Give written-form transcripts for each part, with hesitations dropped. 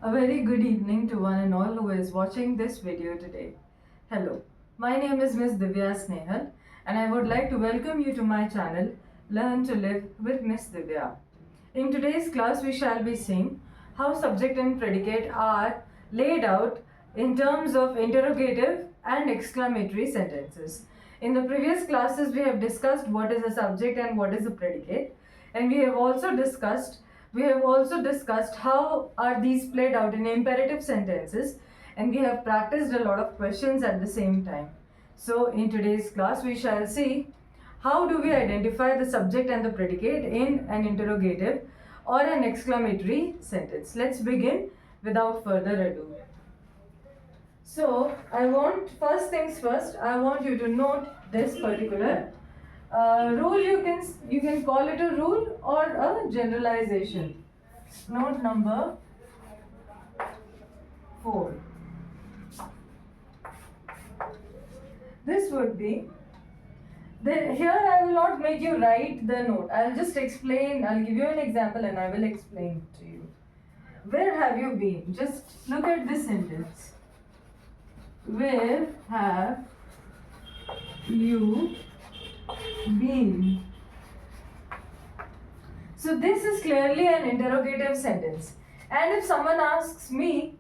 A very good evening to one and all who is watching this video today. Hello, my name is Miss Divya Snehal and I would like to welcome you to my channel Learn to Live with Miss Divya. In today's class we shall be seeing how subject and predicate are laid out in terms of interrogative and exclamatory sentences. In the previous classes we have discussed what is a subject and what is a predicate, and we have also discussed how are these played out in imperative sentences, and we have practiced a lot of questions at the same time. So in today's class we shall see how do we identify the subject and the predicate in an interrogative or an exclamatory sentence. Let's begin without further ado. So first things first, I want you to note this particular rule. You can call it a rule or a generalization. Note number 4. This would be, then here I will not make you write the note. I'll just explain. I'll give you an example and I will explain to you. Where have you been? Just look at this sentence. Where have you been? So this is clearly an interrogative sentence. And if someone asks me,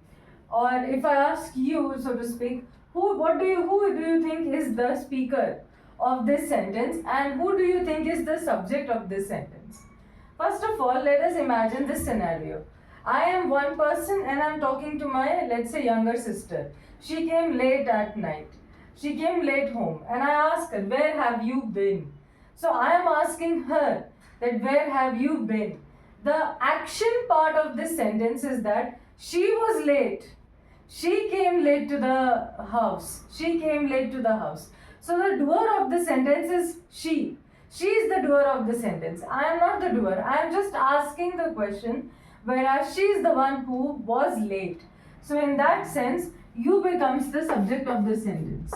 or if I ask you, so to speak, who do you think is the speaker of this sentence, and who do you think is the subject of this sentence? First of all, let us imagine this scenario. I am one person and I am talking to my, let's say, younger sister. She came late at night. She came late home and I asked her, where have you been? So I am asking her that where have you been? The action part of this sentence is that she was late. She came late to the house. She came late to the house. So the doer of the sentence is she. She is the doer of the sentence. I am not the doer. I am just asking the question, whereas she is the one who was late. So in that sense, you becomes the subject of the sentence.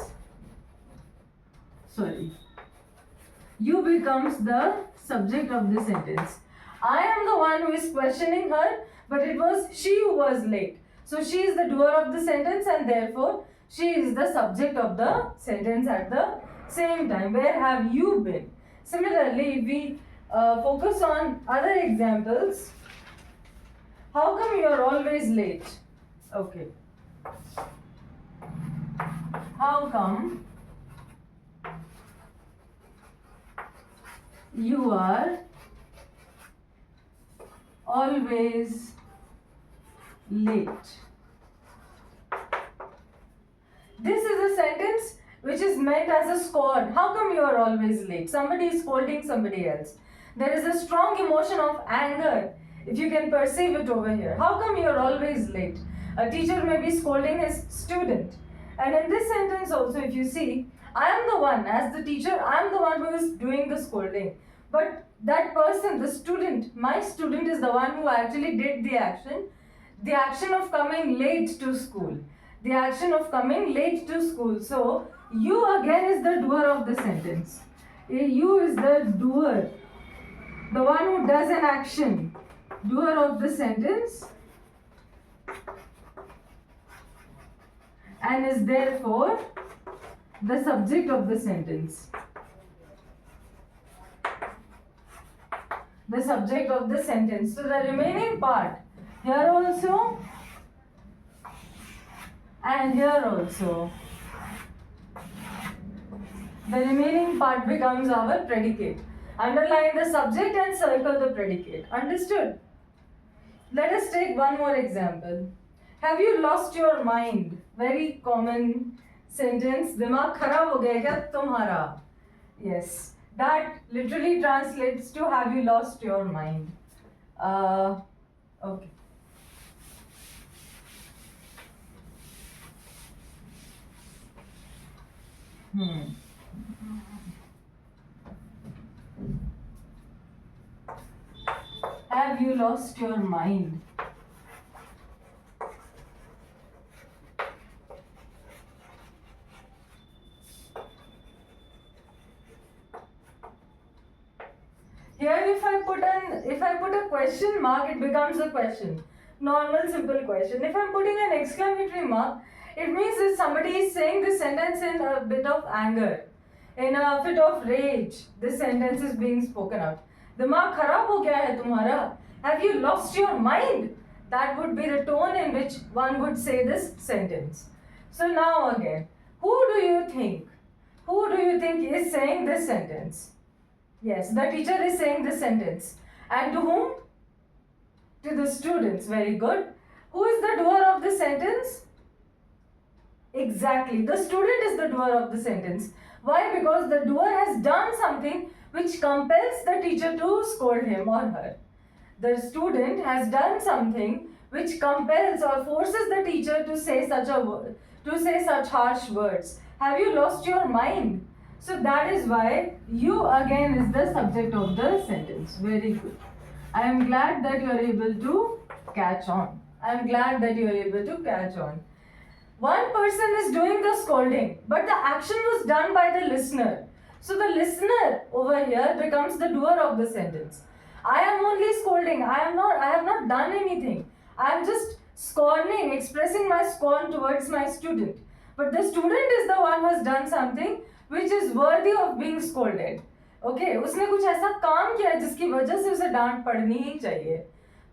You becomes the subject of the sentence. I am the one who is questioning her, but it was she who was late. So she is the doer of the sentence and therefore she is the subject of the sentence at the same time. Where have you been? Similarly, if we focus on other examples, how come you are always late? Okay. How come you are always late? This is a sentence which is meant as a scorn. How come you are always late? Somebody is scolding somebody else. There is a strong emotion of anger, if you can perceive it over here. How come you are always late? A teacher may be scolding his student. And in this sentence also, if you see, I am the one, as the teacher, I am the one who is doing the scolding. But that person, the student, my student is the one who actually did the action of coming late to school. The action of coming late to school. So, you again is the doer of the sentence. You is the doer, the one who does an action, doer of the sentence, and is therefore the subject of the sentence. The subject of the sentence. So the remaining part, here also and here also, the remaining part becomes our predicate. Underline the subject and circle the predicate. Understood? Let us take one more example. Have you lost your mind? Very common sentence. दिमाग खराब हो गया क्या तुम्हारा? Yes. That literally translates to have you lost your mind? Okay. Have you lost your mind? Here if I put a question mark, it becomes a question. Normal, simple question. If I'm putting an exclamatory mark, it means that somebody is saying this sentence in a bit of anger, in a fit of rage. This sentence is being spoken out. दिमाग खराब हो गया है तुम्हारा? Have you lost your mind? That would be the tone in which one would say this sentence. So now again, who do you think? Who do you think is saying this sentence? Yes, the teacher is saying this sentence. And to whom? To the students. Very good. Who is the doer of the sentence? Exactly. The student is the doer of the sentence. Why? Because the doer has done something which compels the teacher to scold him or her. The student has done something which compels or forces the teacher to say such harsh words. Have you lost your mind? So that is why you again is the subject of the sentence. Very good. I am glad that you are able to catch on. I am glad that you are able to catch on. One person is doing the scolding, but the action was done by the listener. So the listener over here becomes the doer of the sentence. I am only scolding. I have not done anything. I am just scorning, expressing my scorn towards my student. But the student is the one who has done something which is worthy of being scolded. Okay उसने कुछ ऐसा काम किया जिसकी वजह से उसे डांट पड़नी ही चाहिए.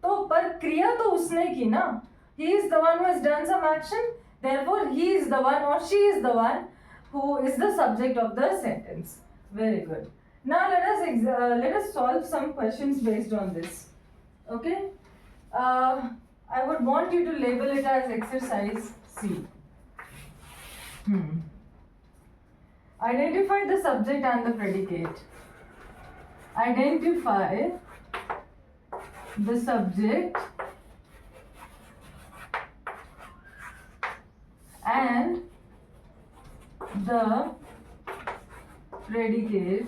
तो पर क्रिया तो उसने की ना. He is the one who has done some action. Therefore, he is the one or she is the one who is the subject of the sentence. Very good. Now let us solve some questions based on this. Okay. I would want you to label it as exercise C. Identify the subject and the predicate. Identify the subject and the predicate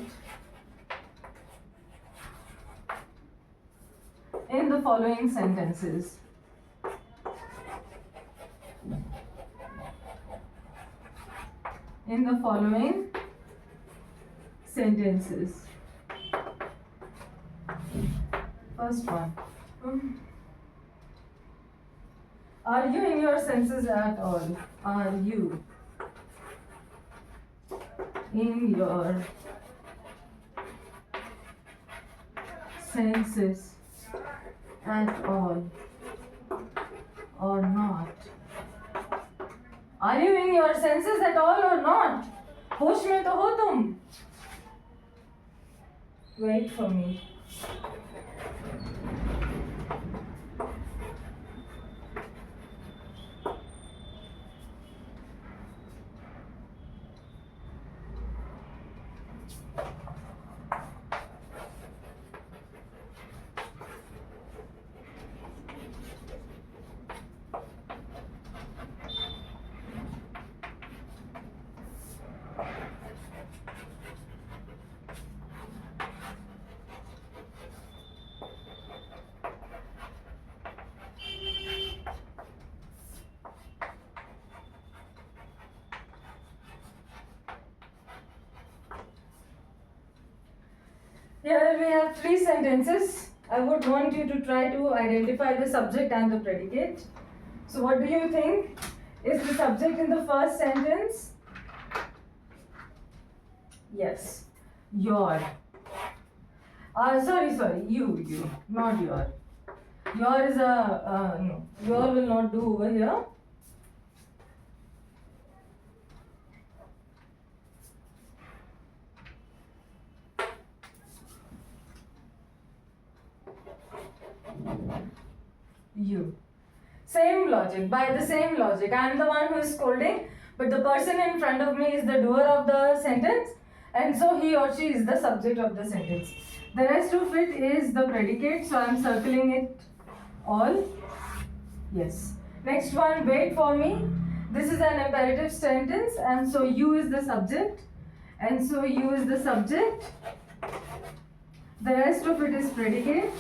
in the following sentences. In the following sentences. First one. Are you in your senses at all? Are you in your senses at all or not? Are you in your senses at all or not? होश में तो हो तुम? Wait for me. Here we have three sentences. I would want you to try to identify the subject and the predicate. So what do you think is the subject in the first sentence? Yes, your. Sorry, you, not your. Your is a, no, your will not do over here. You. Same logic, by the same logic. I am the one who is scolding, but the person in front of me is the doer of the sentence, and so he or she is the subject of the sentence. The rest of it is the predicate, so I am circling it all. Yes. Next one, wait for me. This is an imperative sentence, and so you is the subject, and so you is the subject. The rest of it is predicate.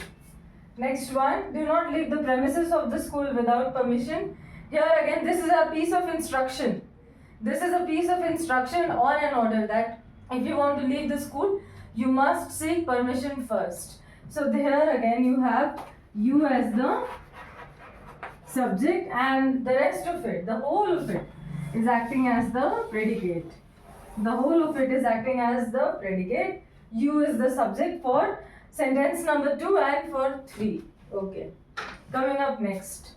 Next one, do not leave the premises of the school without permission. Here again, this is a piece of instruction. This is a piece of instruction or an order that if you want to leave the school, you must seek permission first. So here again, you have you as the subject, and the rest of it, the whole of it, is acting as the predicate. The whole of it is acting as the predicate. You is the subject for sentence number 2 and for 3. Okay. Coming up next.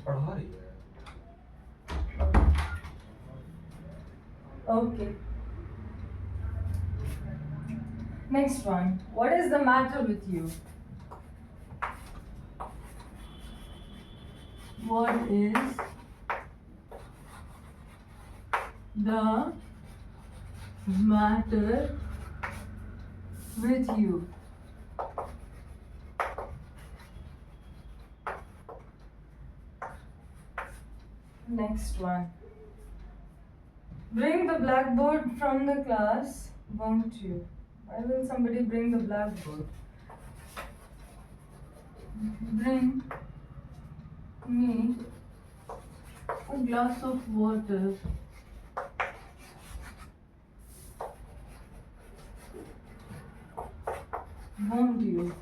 पढ़ा रही है. Okay. Next one. What is the matter with you? What is the matter with you? Next one. Bring the blackboard from the class, won't you? Why will somebody bring the blackboard? Bring me a glass of water. Won't you?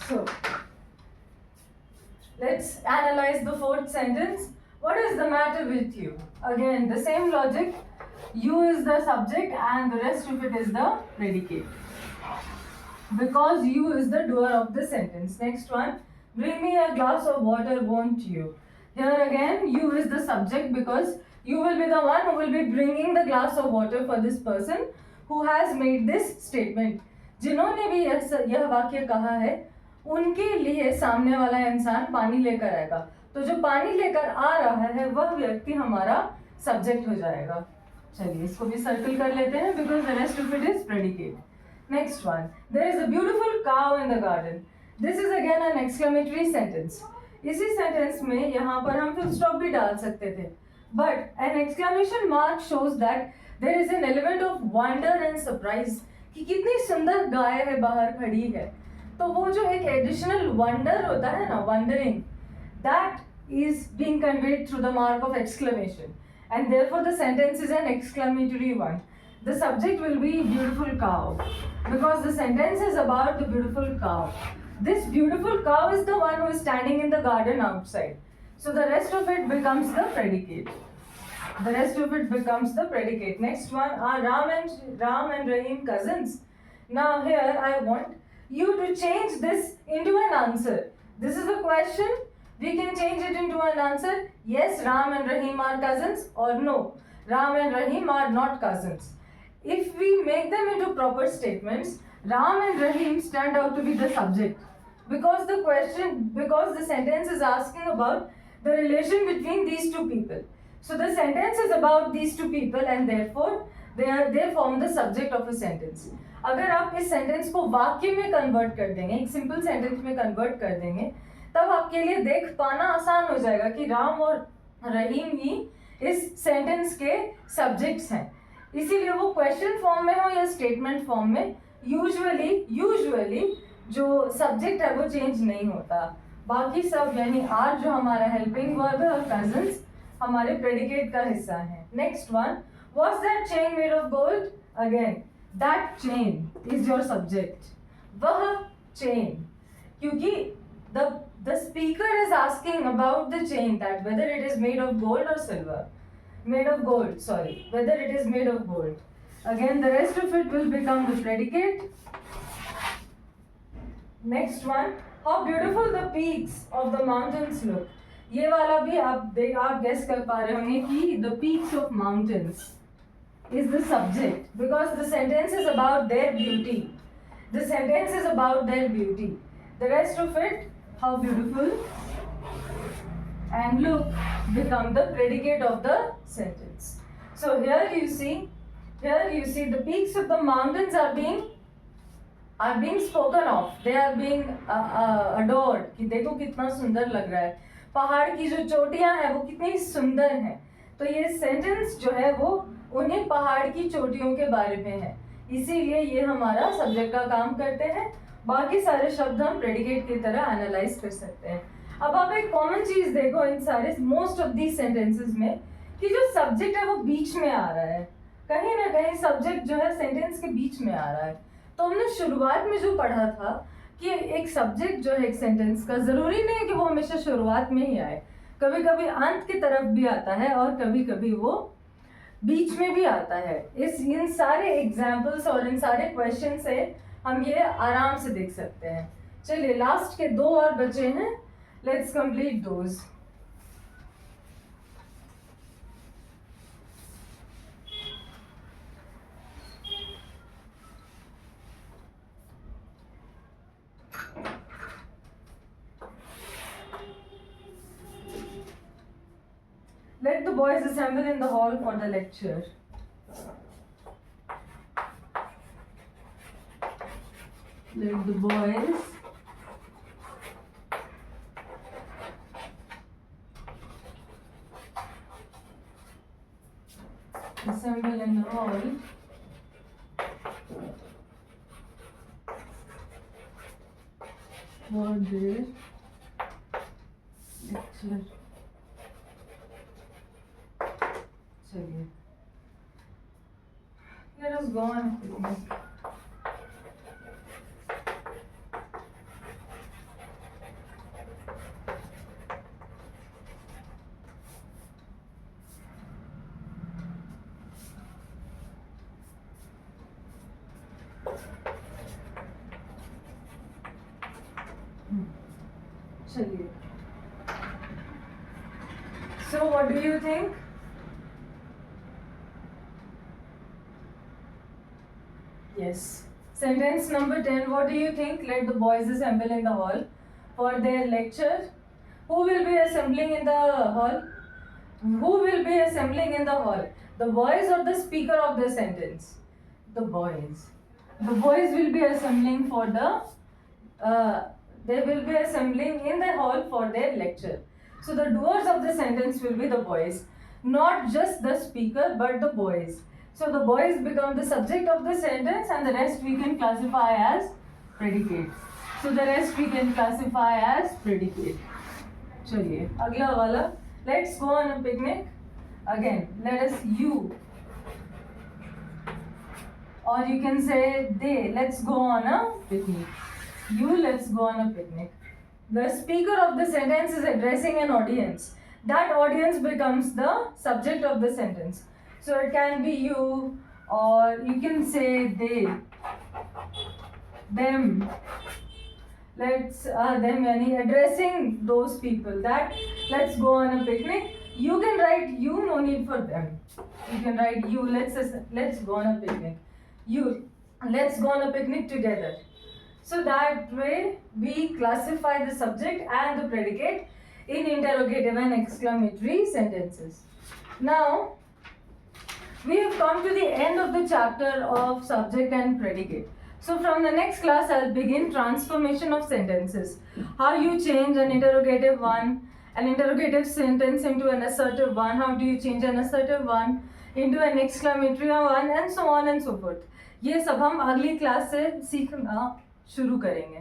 So, let's analyze the fourth sentence. What is the matter with you? Again, the same logic. You is the subject and the rest of it is the predicate. Because you is the doer of the sentence. Next one. Bring me a glass of water, won't you? Here again, you is the subject because you will be the one who will be bringing the glass of water for this person who has made this statement. जिन्होंने भी यह वाक्य कहा है उनके लिए सामने वाला इंसान पानी लेकर आएगा, तो जो पानी लेकर आ रहा है वह व्यक्ति हमारा सब्जेक्ट हो जाएगा. चलिए इसको भी सर्कल कर लेते हैं because the rest of it is predicate. Next one. There is a beautiful cow in the garden. This is again an exclamatory sentence. इसी सेंटेंस में यहाँ पर हम फुल स्टॉप भी डाल सकते थे, but an exclamation mark shows that there is an element of wonder and surprise कि कितनी सुंदर गाय है बाहर खड़ी है. तो वो जो एक एडिशनल वंडर होता है ना, wondering, that is being conveyed through the mark of exclamation, and therefore the sentence is an exclamatory one. The subject will be beautiful cow because the sentence is about the beautiful cow. This beautiful cow is the one who is standing in the garden outside. So the rest of it becomes the predicate. The rest of it becomes the predicate. Next one are Ram and Rahim cousins. Now here I want you to change this into an answer. This is a question. We can change it into an answer. Yes, Ram and Rahim are cousins, or no, Ram and Rahim are not cousins. If we make them into proper statements, Ram and Rahim stand out to be the subject, because the sentence is asking about the relation between these two people. So the sentence is about these two people and therefore they form the subject of a sentence. अगर आप इस sentence को वाक्य में convert कर देंगे, एक simple sentence में कन्वर्ट कर देंगे, तब आपके लिए देख पाना आसान हो जाएगा कि राम और रहीम ही इस सेंटेंस के सब्जेक्ट्स हैं. इसीलिए वो क्वेश्चन फॉर्म में हो या स्टेटमेंट फॉर्म में यूजुअली जो सब्जेक्ट है वो चेंज नहीं होता. बाकी सब यानी आर जो हमारा हेल्पिंग वर्ब है और कजन्स हमारे प्रेडिकेट का हिस्सा है. Next one, was that chain made of gold? Again that chain is your subject. वह चेन, क्योंकि the speaker is asking about the chain, that whether it is made of gold or silver. Whether it is made of gold. Again, the rest of it will become the predicate. Next one, how beautiful the peaks of the mountains look. ये वाला भी आप guess कर पा रहे होंगे कि the peaks of mountains is the subject, because the sentence is about their beauty. The rest of it, how beautiful and look, become the predicate of the sentence. So here you see the peaks of the mountains are being spoken of. They are being adored. कि देखो कितना सुंदर लग रहा है, पहाड़ की जो चोटियां हैं वो कितनी सुंदर हैं. तो ये सेंटेंस जो है वो उन्हीं पहाड़ की चोटियों के बारे में है, इसीलिए ये हमारा सब्जेक्ट का काम करते हैं. बाकी सारे शब्द हम प्रेडिकेट की तरह एनालाइज कर सकते हैं. अब आप एक कॉमन चीज देखो इन सारे मोस्ट ऑफ दीज सेंटेंसेस में, कि जो सब्जेक्ट है वो बीच में आ रहा है. कहीं ना कहीं सब्जेक्ट जो है सेंटेंस के बीच में आ रहा है. तो हमने शुरुआत में जो पढ़ा था कि एक सब्जेक्ट जो है एक सेंटेंस का, जरूरी नहीं कि वो हमेशा शुरुआत में ही आए, कभी कभी अंत की तरफ भी आता है और कभी कभी वो बीच में भी आता है. इन सारे एग्जाम्पल्स और इन सारे क्वेश्चन से हम ये आराम से देख सकते हैं. चलिए लास्ट के 2 और बचे हैं, let's complete those. Let the boys assemble in the hall for the lecture. Let the boys assemble in the hall for the lecture. चलिए, let us go on. चलिए, so what do you think? Yes. Sentence number 10, what do you think? Let the boys assemble in the hall for their lecture. Who will be assembling in the hall? The boys or the speaker of the sentence? The boys. The boys will be assembling they will be assembling in the hall for their lecture. So the doers of the sentence will be the boys, not just the speaker but the boys. So the boys become the subject of the sentence and the rest we can classify as predicate. चलिए अगला वाला, let's go on a picnic. Again, let us you, or you can say they, let's go on a picnic. You, let's go on a picnic. The speaker of the sentence is addressing an audience. That audience becomes the subject of the sentence. So it can be you, or you can say they, them. Let's them yani addressing those people. That let's go on a picnic. You can write you, no need for them. You can write you. Let's go on a picnic. You, let's go on a picnic together. So that way we classify the subject and the predicate in interrogative and exclamatory sentences. Now we have come to the end of the chapter of subject and predicate. So from the next class I'll begin transformation of sentences. How you change an interrogative sentence into an assertive one, how do you change an assertive one into an exclamatory one, and so on and so forth. ये सब हम अगली class से सीखना शुरू करेंगे.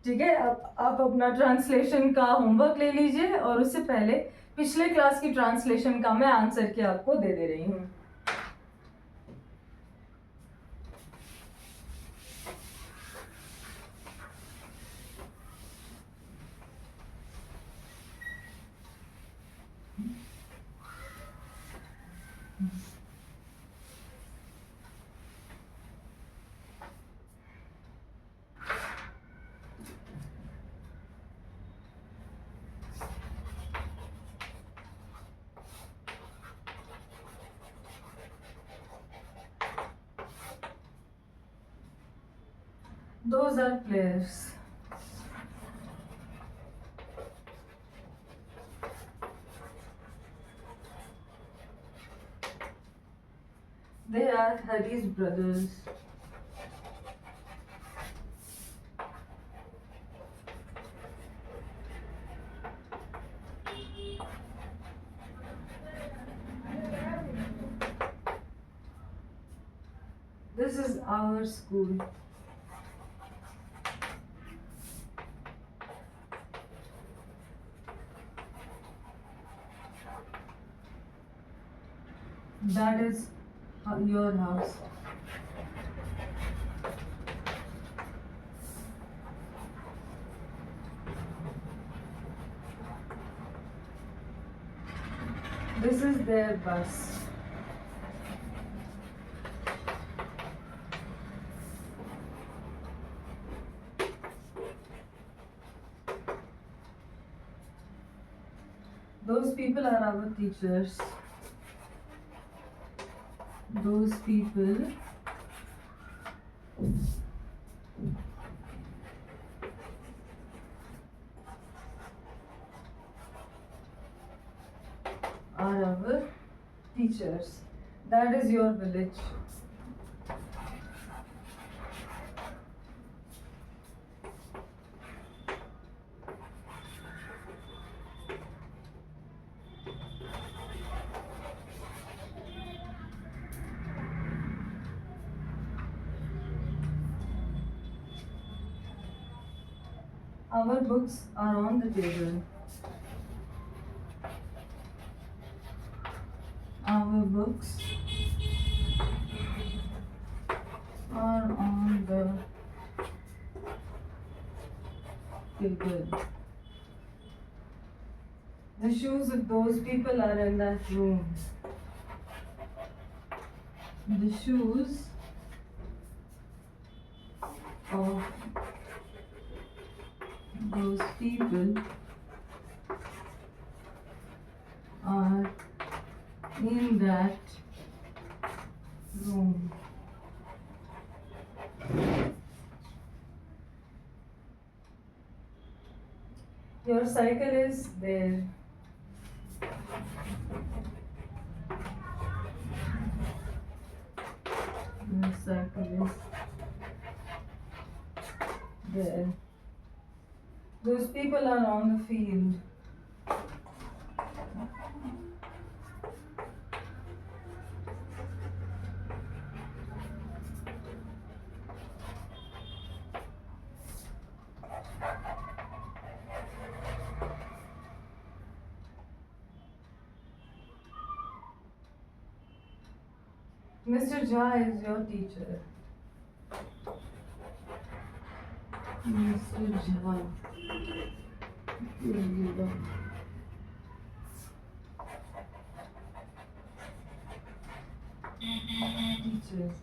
ठीक है, अब आप अपना ट्रांसलेशन का होमवर्क ले लीजिए और उससे पहले पिछले क्लास की ट्रांसलेशन का मैं आंसर की आपको दे रही हूँ. Those are players. They are Harry's brothers. This is our school. That is your house. This is their bus. Those people are our teachers. Those people are our teachers. That is your village. Our books are on the table. Our books are on the table. The shoes of those people are in that room. The shoes of those people are in that room. Your cycle is there. Your cycle is there. Those people are on the field. Mr. Jha is your teacher. Mr. Jha. Here you go. Teachers.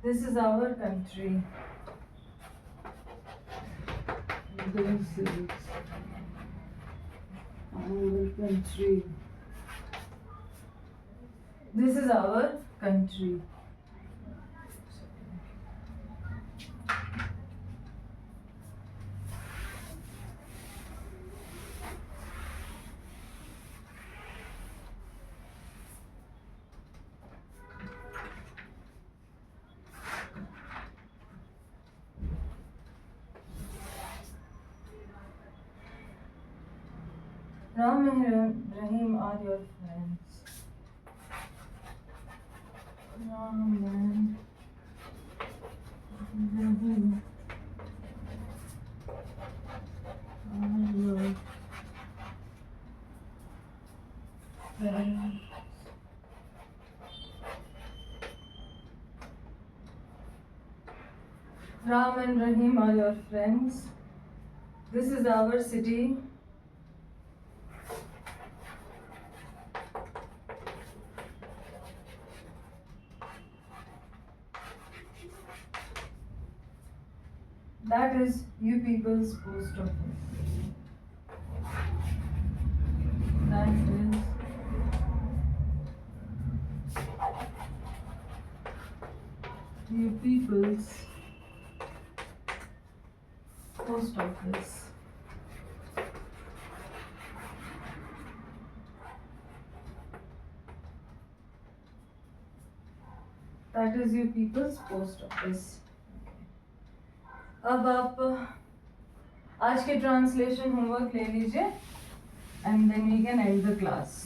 This is our country. This is our country. This is our country. Ram and Rahim are your friends. Ram and Rahim are your friends. Ram and Rahim are your friends. This is our city. That is you people's post office. That is you people's post office. That is you people's post office. अब आप आज के translation homework ले लीजिए and then we can end the class.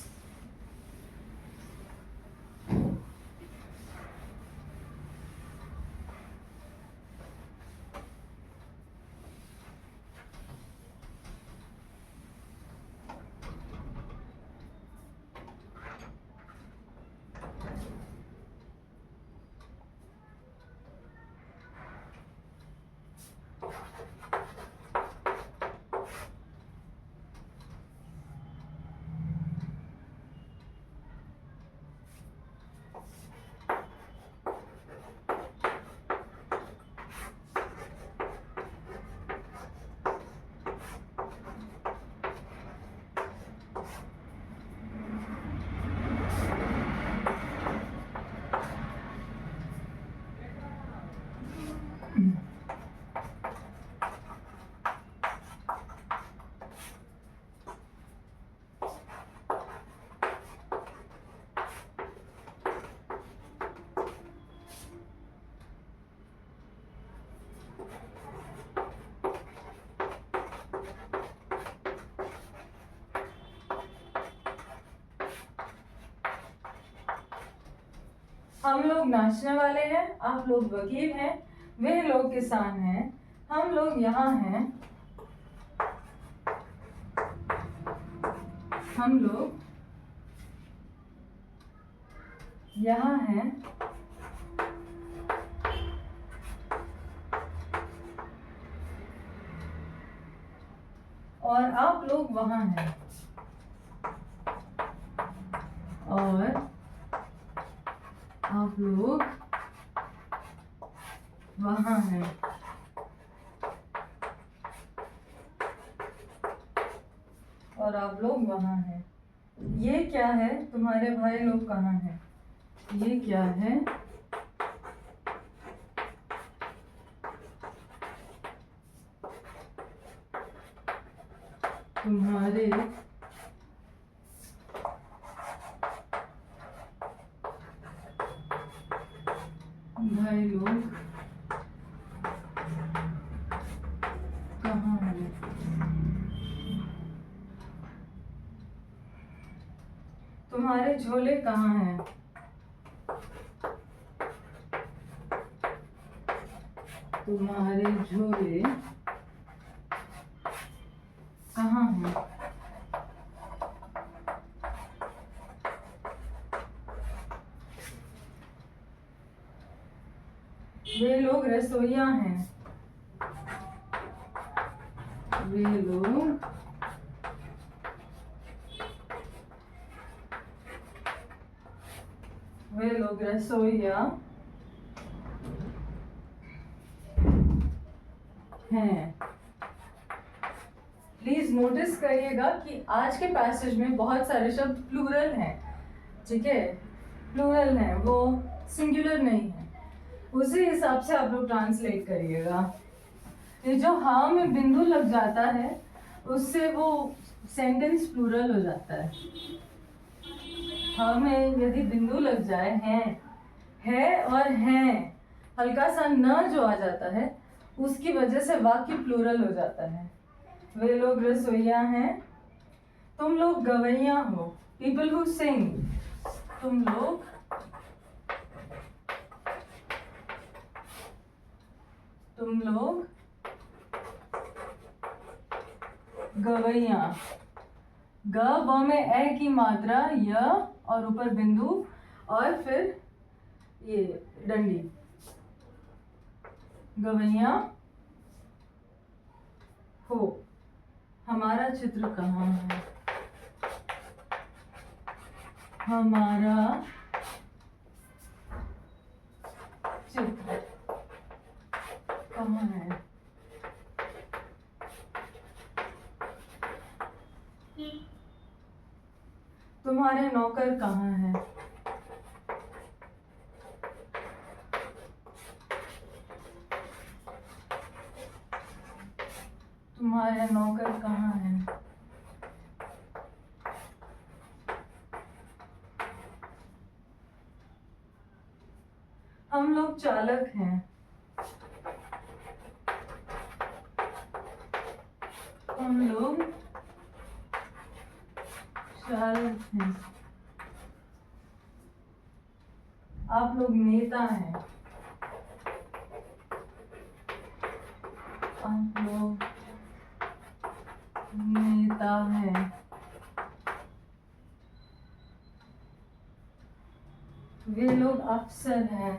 हम लोग नाचने वाले हैं, आप लोग वकील हैं, वे लोग किसान हैं, हम लोग यहाँ हैं, हम लोग यहाँ हैं, और आप लोग वहाँ हैं, और आप लोग वहाँ हैं. और आप लोग वहाँ हैं. ये क्या है? तुम्हारे भाई लोग कहाँ हैं? ये क्या है? तुम्हारे भाई लोग कहाँ हैं? तुम्हारे झोले कहाँ हैं? तुम्हारे झोले कहाँ हैं? वे लोग रसोई रसोइया हैं, वे लोग रसोइया हैं। प्लीज नोटिस करिएगा कि आज के पैसेज में बहुत सारे शब्द प्लूरल हैं, ठीक है, प्लूरल हैं, वो सिंगुलर नहीं है। उसी हिसाब से आप लोग ट्रांसलेट करिएगा। ये जो हाँ में बिंदु लग जाता है उससे वो सेंटेंस प्लूरल हो जाता है। हाँ में यदि बिंदु लग जाए, है और हैं, हल्का सा न जो आ जाता है उसकी वजह से वाक्य प्लूरल हो जाता है। वे लोग रसोइया हैं, तुम लोग गवैया हो, पीपल हु सिंग, तुम लोग गवैया। ग व में ए की मात्रा, य और ऊपर बिंदु और फिर ये डंडी, गवैया हो। हमारा चित्र कहाँ है? हमारा चित्र कहाँ है? तुम्हारे नौकर कहाँ हैं? तुम्हारे नौकर कहाँ हैं? हम लोग चालक हैं। हम लोग चालक हैं। आप लोग नेता हैं। आप लोग नेता हैं। वे लोग अफसर हैं।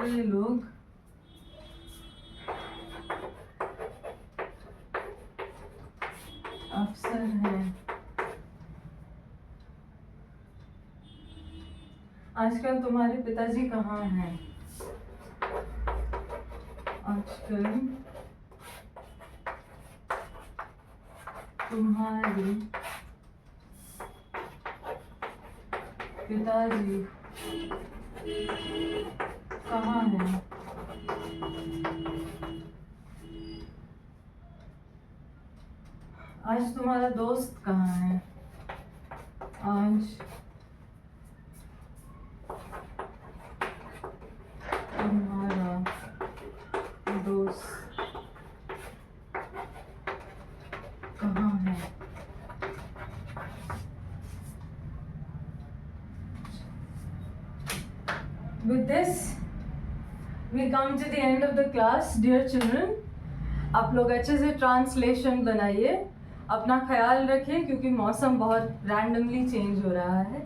वे लोग अफसर हैं। आजकल तुम्हारे पिताजी कहाँ हैं? आजकल तुम्हारे पिताजी कहाँ हैं? आज तुम्हारा दोस्त कहाँ है? आज तुम्हारा दोस्त कहाँ है? With this, we come to the end of the class, dear children. आप लोग अच्छे से ट्रांसलेशन बनाइए, अपना ख्याल रखिए क्योंकि मौसम बहुत रैंडमली चेंज हो रहा है.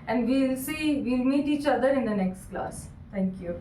And we'll meet each other in the next class. Thank you.